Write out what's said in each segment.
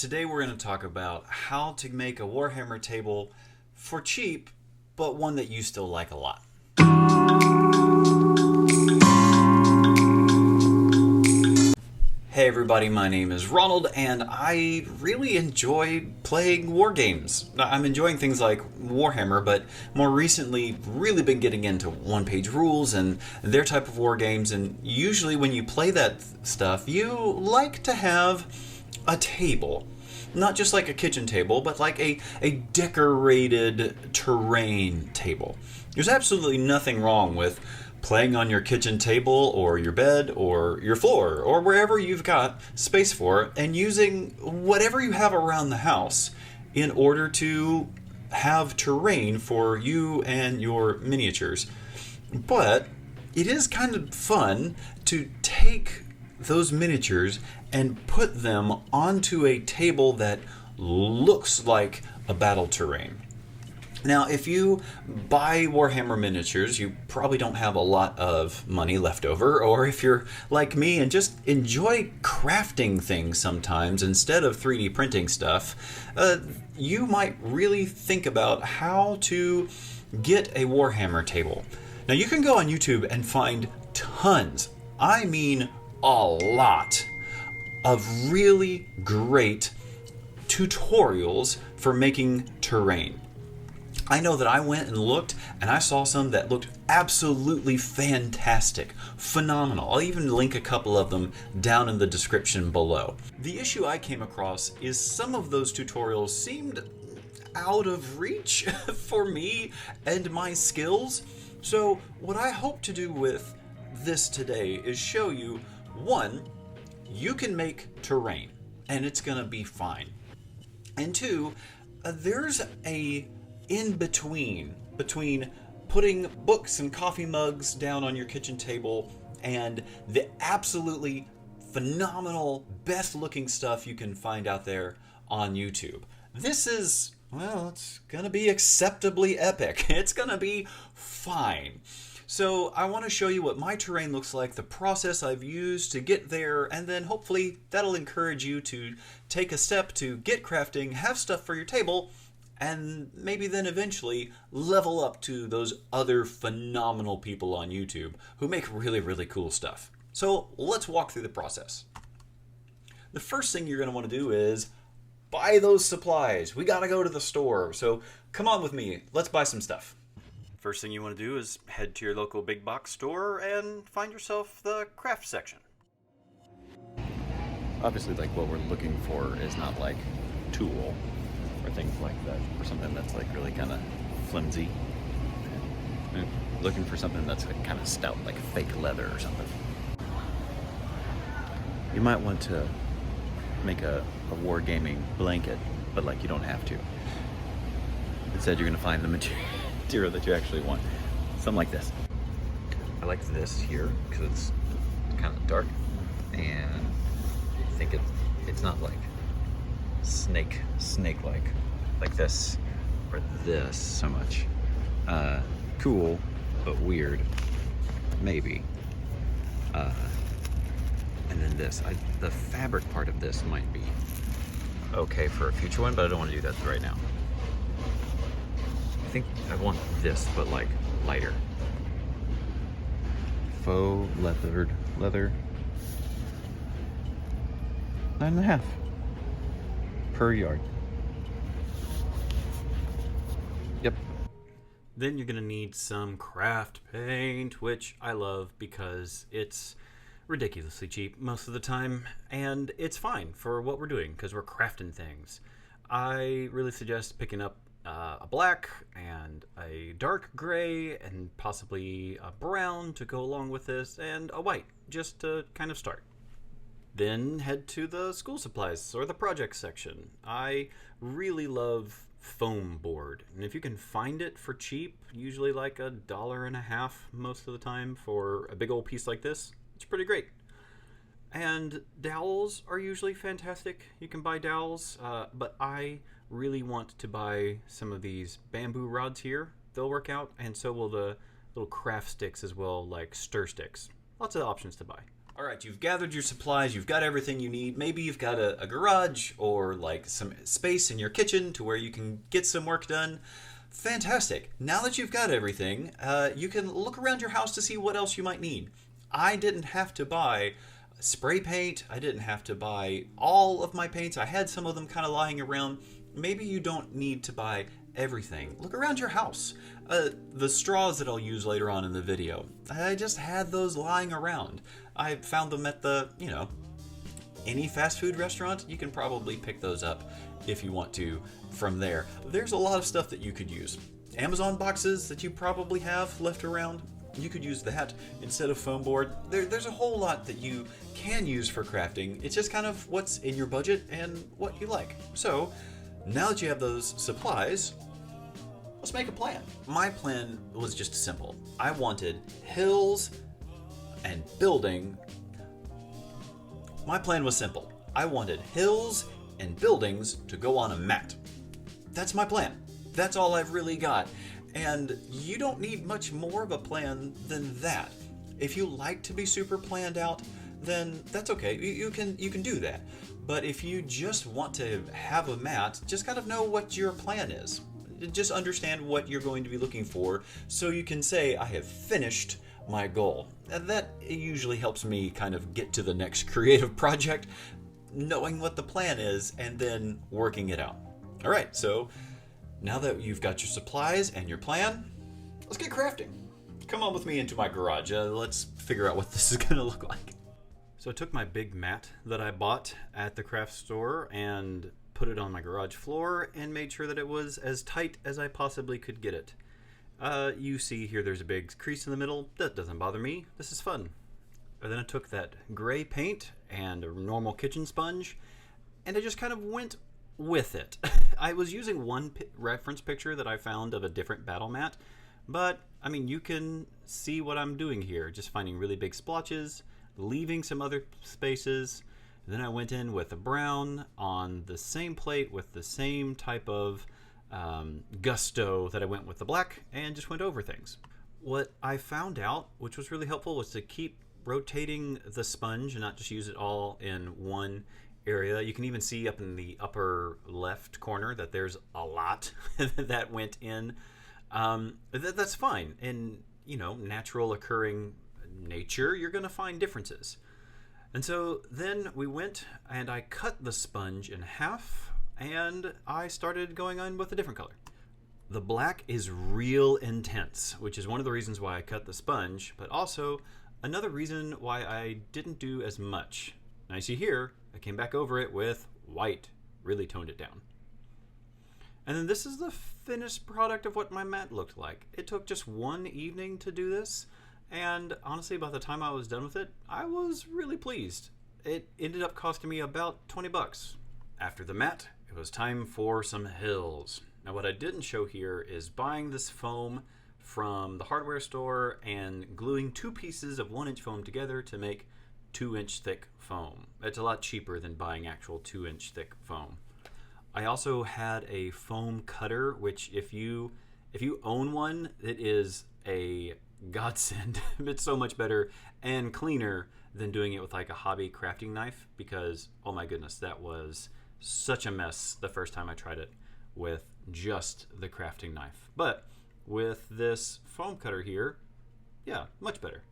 Today we're going to talk about how to make a Warhammer table for cheap, but one that you still like a lot. Hey everybody, my name is Ronald, and I really enjoy playing war games. I'm enjoying things like Warhammer, but more recently really been getting into one-page rules and their type of war games, and usually when you play that stuff, you like to have a table. Not just like a kitchen table, but like a decorated terrain table. There's absolutely nothing wrong with playing on your kitchen table or your bed or your floor or wherever you've got space for, and using whatever you have around the house in order to have terrain for you and your miniatures. But it is kind of fun to take those miniatures and put them onto a table that looks like a battle terrain. Now, if you buy Warhammer miniatures, you probably don't have a lot of money left over, or if you're like me and just enjoy crafting things sometimes instead of 3D printing stuff, you might really think about how to get a Warhammer table. Now, you can go on YouTube and find tons, I mean a lot, of really great tutorials for making terrain. I know that I went and looked, and I saw some that looked absolutely fantastic, phenomenal. I'll even link a couple of them down in the description below. The issue I came across is some of those tutorials seemed out of reach for me and my skills. So what I hope to do with this today is show you, one, you can make terrain, and it's gonna be fine. And two, there's a in-between between putting books and coffee mugs down on your kitchen table and the absolutely phenomenal, best-looking stuff you can find out there on YouTube. This is, well, it's gonna be acceptably epic. It's gonna be fine. So I want to show you what my terrain looks like, the process I've used to get there, and then hopefully that'll encourage you to take a step to get crafting, have stuff for your table, and maybe then eventually level up to those other phenomenal people on YouTube who make really, really cool stuff. So let's walk through the process. The first thing you're going to want to do is buy those supplies. We got to go to the store. So come on with me. Let's buy some stuff. First thing you want to do is head to your local big box store and find yourself the craft section. Obviously, like, what we're looking for is not like tool or things like that, or something that's like really kind of flimsy. We're looking for something that's like kind of stout, like fake leather or something. You might want to make a wargaming blanket, but like you don't have to. Instead, you're going to find the material that you actually want. Something like this. I like this here because it's kind of dark, and I think it's not like snake-like like this or this so much. Cool, but weird, maybe. And then this. The fabric part of this might be okay for a future one, but I don't want to do that right now. I think I want this, but like lighter. Faux leather. 9.5 per yard. Yep. Then you're going to need some craft paint, which I love because it's ridiculously cheap most of the time, and it's fine for what we're doing because we're crafting things. I really suggest picking up a black and a dark gray and possibly a brown to go along with this, and a white just to kind of start. Then head to the school supplies or the project section. I really love foam board, and if you can find it for cheap, usually like $1.50 most of the time for a big old piece like this, it's pretty great. And dowels are usually fantastic. You can buy dowels, but I really want to buy some of these bamboo rods here. They'll work out, and so will the little craft sticks as well, like stir sticks. Lots of options to buy. All right, you've gathered your supplies, you've got everything you need. Maybe you've got a garage or like some space in your kitchen to where you can get some work done. Fantastic. Now that you've got everything, you can look around your house to see what else you might need. I didn't have to buy spray paint. I didn't have to buy all of my paints. I had some of them kind of lying around. Maybe you don't need to buy everything. Look around your house. The straws that I'll use later on in the video, I just had those lying around. I found them at any fast food restaurant. You can probably pick those up if you want to from there. There's a lot of stuff that you could use. Amazon boxes that you probably have left around, you could use that instead of foam board. There's a whole lot that you can use for crafting. It's just kind of what's in your budget and what you like. So now that you have those supplies, let's make a plan. My plan was just simple. I wanted hills and building. My plan was simple. I wanted hills and buildings to go on a mat. That's my plan. That's all I've really got. And you don't need much more of a plan than that. If you like to be super planned out, then that's okay. You can do that. But if you just want to have a mat, just kind of know what your plan is. Just understand what you're going to be looking for so you can say, I have finished my goal. And that usually helps me kind of get to the next creative project, knowing what the plan is and then working it out. All right, so now that you've got your supplies and your plan, let's get crafting. Come on with me into my garage. Let's figure out what this is going to look like. So I took my big mat that I bought at the craft store and put it on my garage floor and made sure that it was as tight as I possibly could get it. You see here there's a big crease in the middle. That doesn't bother me. This is fun. And then I took that gray paint and a normal kitchen sponge and I just kind of went with it. I was using one reference picture that I found of a different battle mat, but I mean, you can see what I'm doing here, just finding really big splotches, leaving some other spaces. And then I went in with a brown on the same plate with the same type of gusto that I went with the black, and just went over things. What I found out, which was really helpful, was to keep rotating the sponge and not just use it all in one area. You can even see up in the upper left corner that there's a lot that went in. That's fine. In natural occurring nature, you're going to find differences. And so then we went and I cut the sponge in half and I started going on with a different color. The black is real intense, which is one of the reasons why I cut the sponge, but also another reason why I didn't do as much. Now you see here, I came back over it with white, really toned it down. And then this is the finished product of what my mat looked like. It took just one evening to do this, and honestly, by the time I was done with it, I was really pleased. It ended up costing me about 20 bucks. After the mat, it was time for some hills. Now what I didn't show here is buying this foam from the hardware store and gluing two pieces of 1-inch foam together to make 2-inch thick foam. It's a lot cheaper than buying actual 2-inch thick foam. I also had a foam cutter, which if you own one, it is a godsend. It's so much better and cleaner than doing it with like a hobby crafting knife, because oh my goodness, that was such a mess the first time I tried it with just the crafting knife. But with this foam cutter here, yeah, much better.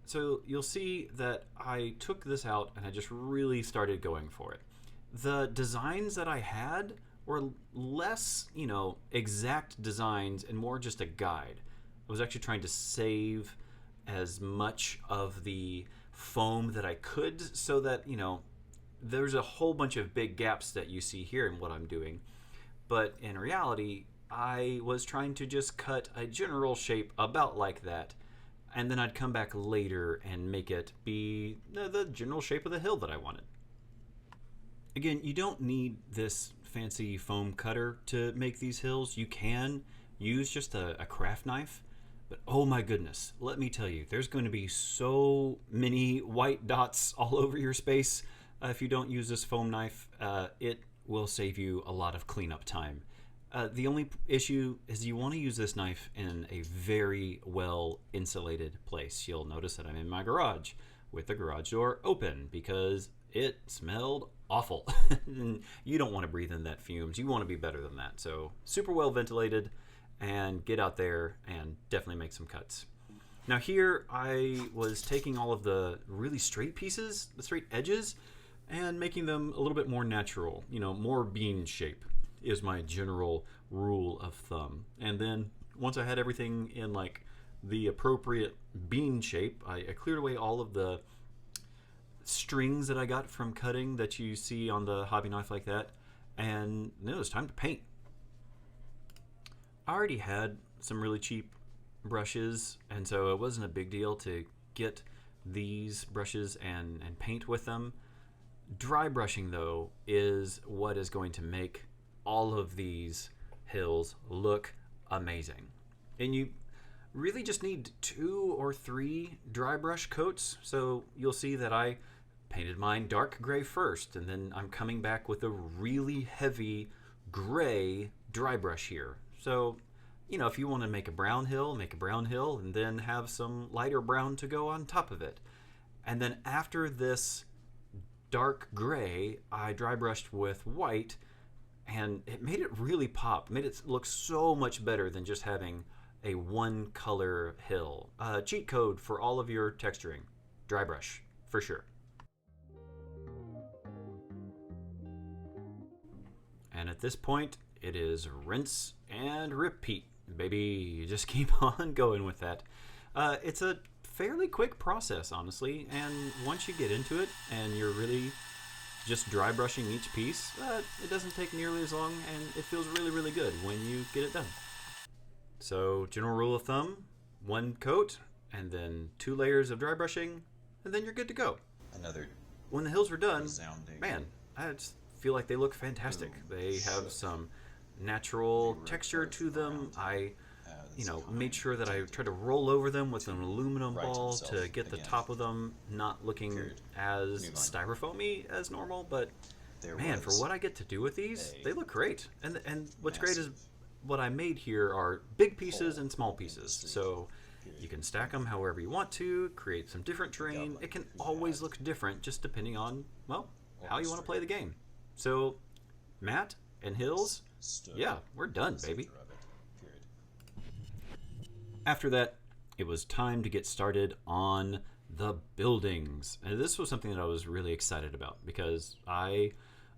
So you'll see that I took this out and I just really started going for it. The designs that I had were less, exact designs and more just a guide. I was actually trying to save as much of the foam that I could so that, there's a whole bunch of big gaps that you see here in what I'm doing. But in reality, I was trying to just cut a general shape about like that, and then I'd come back later and make it be the general shape of the hill that I wanted. Again, you don't need this fancy foam cutter to make these hills. You can use just a craft knife, but oh my goodness, let me tell you, there's going to be so many white dots all over your space if you don't use this foam knife. It will save you a lot of cleanup time. The only issue is you want to use this knife in a very well insulated place. You'll notice that I'm in my garage. with the garage door open because it smelled awful. You don't want to breathe in that fumes. You want to be better than that. So super well ventilated, and get out there and definitely make some cuts. Now here I was taking all of the really straight pieces, the straight edges, and making them a little bit more natural, more bean shape is my general rule of thumb. And then once I had everything in like the appropriate bean shape, I cleared away all of the strings that I got from cutting that you see on the hobby knife like that, and then it was time to paint. I already had some really cheap brushes, and so it wasn't a big deal to get these brushes and paint with them. Dry brushing, though, is what is going to make all of these hills look amazing. And you really just need 2 or 3 dry brush coats. So you'll see that I painted mine dark gray first, and then I'm coming back with a really heavy gray dry brush here. So, if you want to make a brown hill, make a brown hill, and then have some lighter brown to go on top of it. And then after this dark gray, I dry brushed with white, and it made it really pop. It made it look so much better than just having a one color hill. Cheat code for all of your texturing: dry brush, for sure. And at this point, it is rinse and repeat, baby. You just keep on going with that. It's a fairly quick process, honestly, and once you get into it and you're really just dry brushing each piece, it doesn't take nearly as long, and it feels really, really good when you get it done. So, general rule of thumb, 1 coat, and then 2 layers of dry brushing, and then you're good to go. When the hills were done, man, I just feel like they look fantastic. They have some natural texture to them. I made sure that I tried to roll over them with an aluminum ball to get the top of them not looking as styrofoamy as normal, but man, for what I get to do with these, they look great. And what's great is what I made here are big pieces and small pieces, so you can stack them however you want to, create some different terrain. It can always look different just depending on, well, how you want to play the game. So, mat and hills, yeah, we're done, baby. After that, it was time to get started on the buildings. And this was something that I was really excited about because I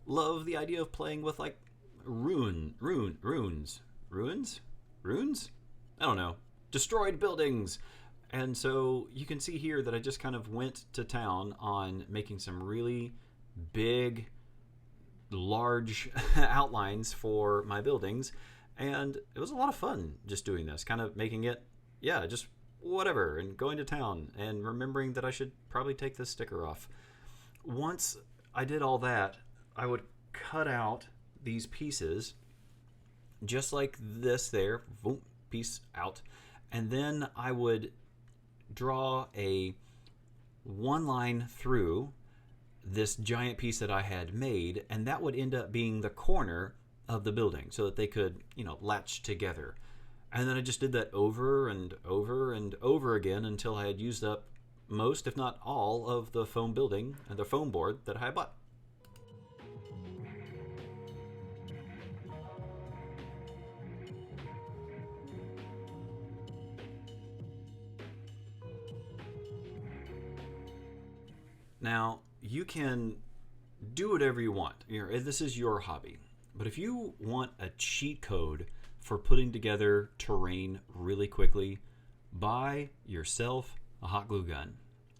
love the idea of playing with like ruins? I don't know. Destroyed buildings. And so you can see here that I just kind of went to town on making some really big, large outlines for my buildings. And it was a lot of fun just doing this, kind of making it, just whatever, and going to town and remembering that I should probably take this sticker off. Once I did all that, I would cut out these pieces just like this there, boom, piece out, and then I would draw a 1 line through this giant piece that I had made, and that would end up being the corner of the building so that they could, latch together. And then I just did that over and over and over again until I had used up most, if not all, of the foam building and the foam board that I bought. Now, you can do whatever you want. This is your hobby. But if you want a cheat code for putting together terrain really quickly, buy yourself a hot glue gun.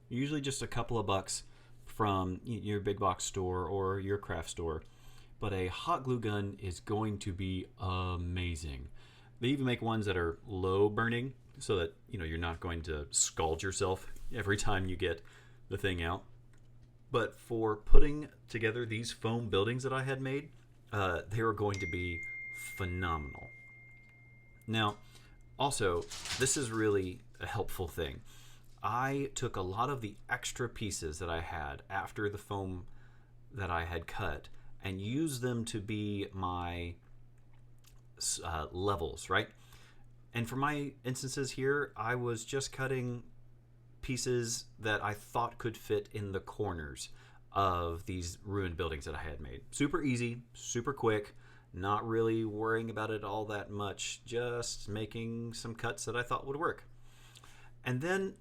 Usually just a couple of bucks from your big box store or your craft store. But a hot glue gun is going to be amazing. They even make ones that are low burning so that you're not going to scald yourself every time you get the thing out. But for putting together these foam buildings that I had made, they were going to be phenomenal. Now, also, this is really a helpful thing. I took a lot of the extra pieces that I had after the foam that I had cut and used them to be my levels, right? And for my instances here, I was just cutting pieces that I thought could fit in the corners of these ruined buildings that I had made. Super easy, super quick, not really worrying about it all that much, just making some cuts that I thought would work. And then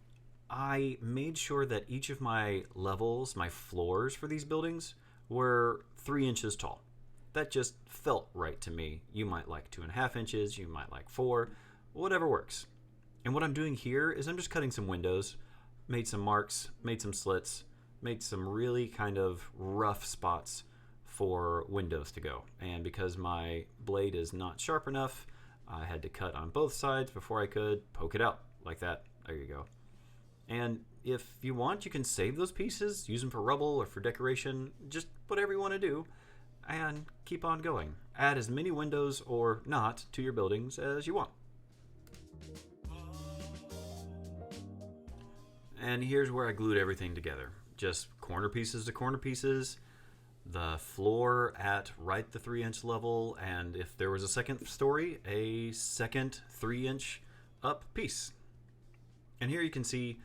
I made sure that each of my levels, my floors for these buildings, were 3 inches tall. That just felt right to me. You might like 2.5 inches, you might like 4, whatever works. And what I'm doing here is I'm just cutting some windows, made some marks, made some slits, made some really kind of rough spots for windows to go. And because my blade is not sharp enough, I had to cut on both sides before I could poke it out like that. There you go. And if you want, you can save those pieces, use them for rubble or for decoration, just whatever you want to do, and keep on going. Add as many windows or not to your buildings as you want. And here's where I glued everything together. Just corner pieces to corner pieces, the floor at right the 3-inch level, and if there was a second story, a second 3-inch up piece. And here you can see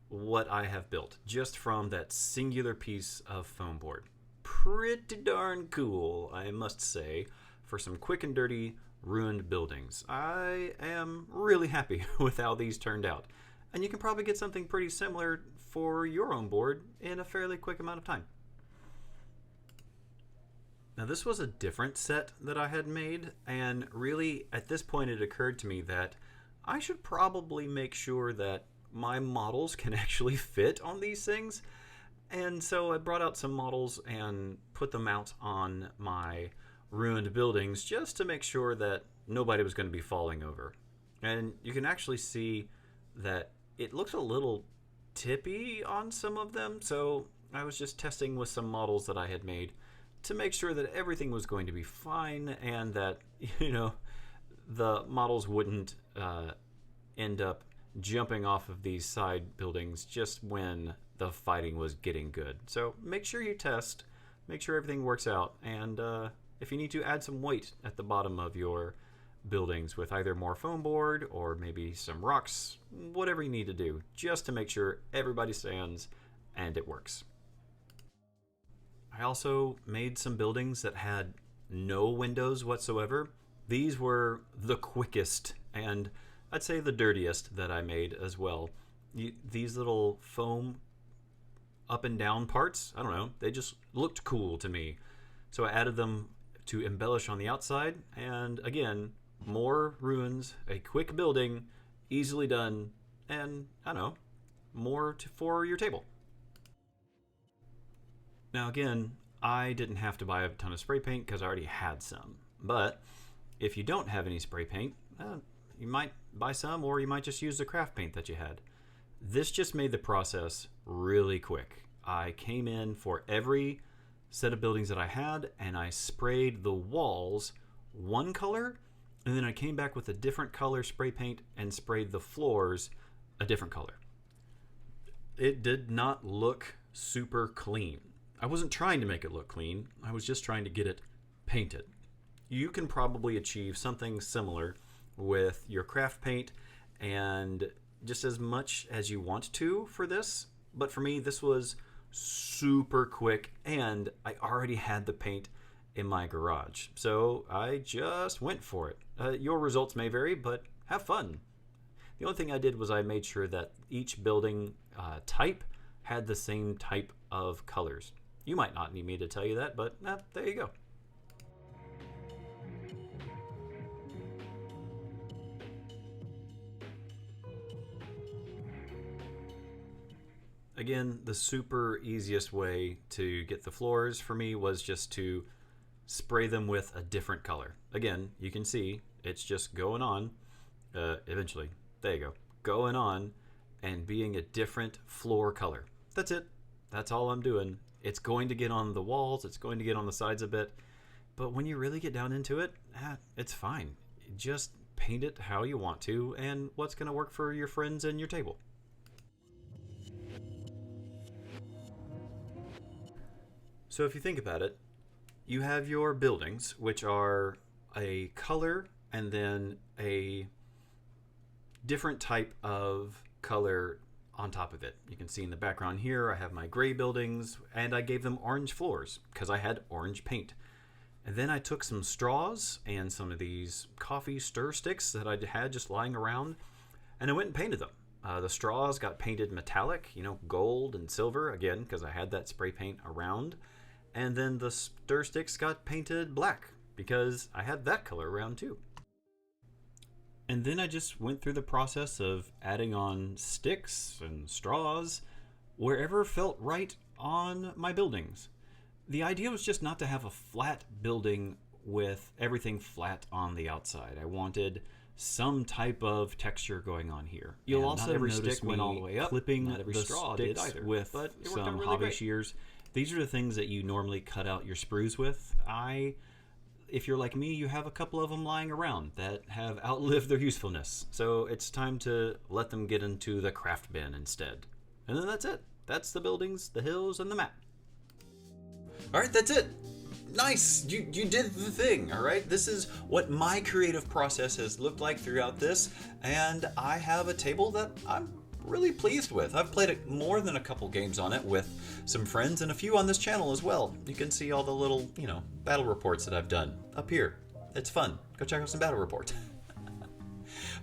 what I have built just from that singular piece of foam board. Pretty darn cool, I must say, for some quick and dirty ruined buildings. I am really happy with how these turned out. And you can probably get something pretty similar for your own board in a fairly quick amount of time. Now this was a different set that I had made, and really at this point it occurred to me that I should probably make sure that my models can actually fit on these things. And so I brought out some models and put them out on my ruined buildings just to make sure that nobody was going to be falling over. And you can actually see that it looks a little tippy on some of them, so I was just testing with some models that I had made to make sure that everything was going to be fine and that, the models wouldn't end up jumping off of these side buildings just when the fighting was getting good. So make sure you test, make sure everything works out, and if you need to, add some weight at the bottom of your buildings with either more foam board or maybe some rocks, whatever you need to do, just to make sure everybody stands and it works. I also made some buildings that had no windows whatsoever. These were the quickest and I'd say the dirtiest that I made as well. These little foam up and down parts, I don't know, they just looked cool to me. So I added them to embellish on the outside, and again, more ruins, a quick building, easily done, and I don't know, more for your table. Now again, I didn't have to buy a ton of spray paint because I already had some. But if you don't have any spray paint, you might buy some, or you might just use the craft paint that you had. This just made the process really quick. I came in for every set of buildings that I had, and I sprayed the walls one color, and then I came back with a different color spray paint and sprayed the floors a different color. It did not look super clean. I wasn't trying to make it look clean. I was just trying to get it painted. You can probably achieve something similar with your craft paint and just as much as you want to for this. But for me, this was super quick, and I already had the paint in my garage. So I just went for it. Your results may vary, but have fun. The only thing I did was I made sure that each building type had the same type of colors. You might not need me to tell you that, but there you go. Again, the super easiest way to get the floors for me was just to spray them with a different color. Again, you can see it's just going on, eventually, there you go, going on and being a different floor color. That's it. That's all I'm doing. It's going to get on the walls, it's going to get on the sides a bit, but when you really get down into it, it's fine. Just paint it how you want to and what's going to work for your friends and your table. So if you think about it, you have your buildings, which are a color and then a different type of color on top of it. You can see in the background here I have my gray buildings, and I gave them orange floors because I had orange paint. And then I took some straws and some of these coffee stir sticks that I had just lying around, and I went and painted them. The straws got painted metallic, gold and silver, again, because I had that spray paint around. And then the stir sticks got painted black, because I had that color around too. And then I just went through the process of adding on sticks and straws wherever felt right on my buildings. The idea was just not to have a flat building with everything flat on the outside. I wanted some type of texture going on here. You'll also notice me all the way up, clipping not every straw sticks did either, with some really hobby shears. These are the things that you normally cut out your sprues with. If you're like me, you have a couple of them lying around that have outlived their usefulness. So it's time to let them get into the craft bin instead. And then that's it. That's the buildings, the hills, and the map. All right, that's it. Nice, you did the thing, all right? This is what my creative process has looked like throughout this, and I have a table that I'm really pleased with. I've played it more than a couple games on it with some friends and a few on this channel as well. You can see all the little, battle reports that I've done up here. It's fun. Go check out some battle reports.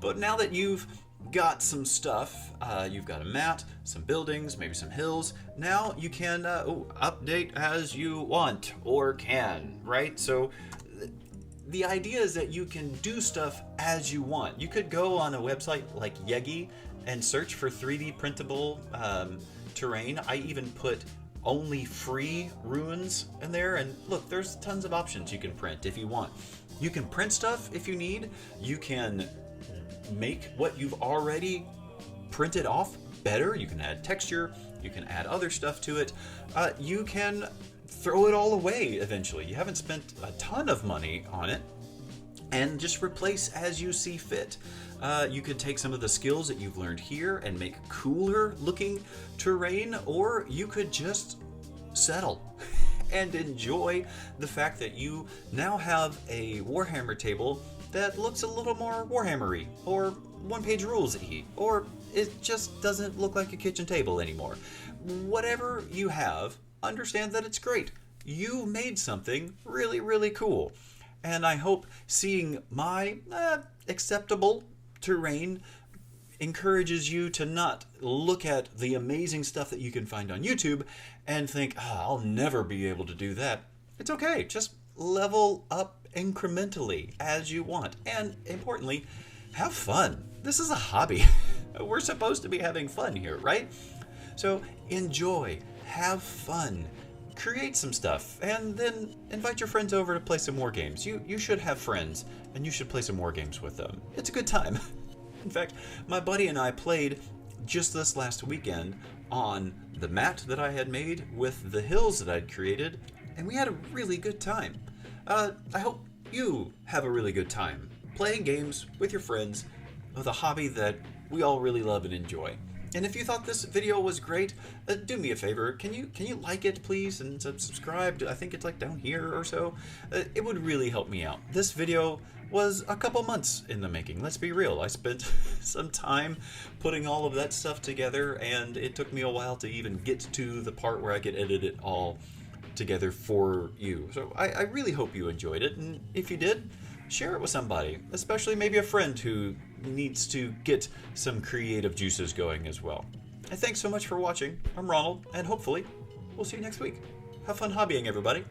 But now that you've got some stuff, you've got a mat, some buildings, maybe some hills. Now you can update as you want or can, right? So the idea is that you can do stuff as you want. You could go on a website like Yegi and search for 3D printable terrain. I even put only free ruins in there, and look, there's tons of options you can print if you want. You can print stuff if you need. You can make what you've already printed off better. You can add texture, you can add other stuff to it. You can throw it all away eventually. You haven't spent a ton of money on it, and just replace as you see fit. You could take some of the skills that you've learned here and make cooler looking terrain, or you could just settle and enjoy the fact that you now have a Warhammer table that looks a little more Warhammer-y, or one-page rules-y, or it just doesn't look like a kitchen table anymore. Whatever you have, understand that it's great. You made something really, really cool. And I hope seeing my acceptable terrain encourages you to not look at the amazing stuff that you can find on YouTube and think, I'll never be able to do that. It's okay. Just level up incrementally as you want. And importantly, have fun. This is a hobby. We're supposed to be having fun here, right? So enjoy, have fun, create some stuff, and then invite your friends over to play some war games. You should have friends, and you should play some war games with them. It's a good time. In fact, my buddy and I played just this last weekend on the mat that I had made with the hills that I'd created, and we had a really good time. I hope you have a really good time playing games with your friends with a hobby that we all really love and enjoy. And if you thought this video was great, do me a favor. Can you like it, please, and subscribe? I think it's like down here or so. It would really help me out. This video was a couple months in the making. Let's be real. I spent some time putting all of that stuff together, and it took me a while to even get to the part where I could edit it all together for you. So I really hope you enjoyed it, and if you did, share it with somebody, especially maybe a friend who needs to get some creative juices going as well. And thanks so much for watching. I'm Ronald, and hopefully we'll see you next week. Have fun hobbying, everybody.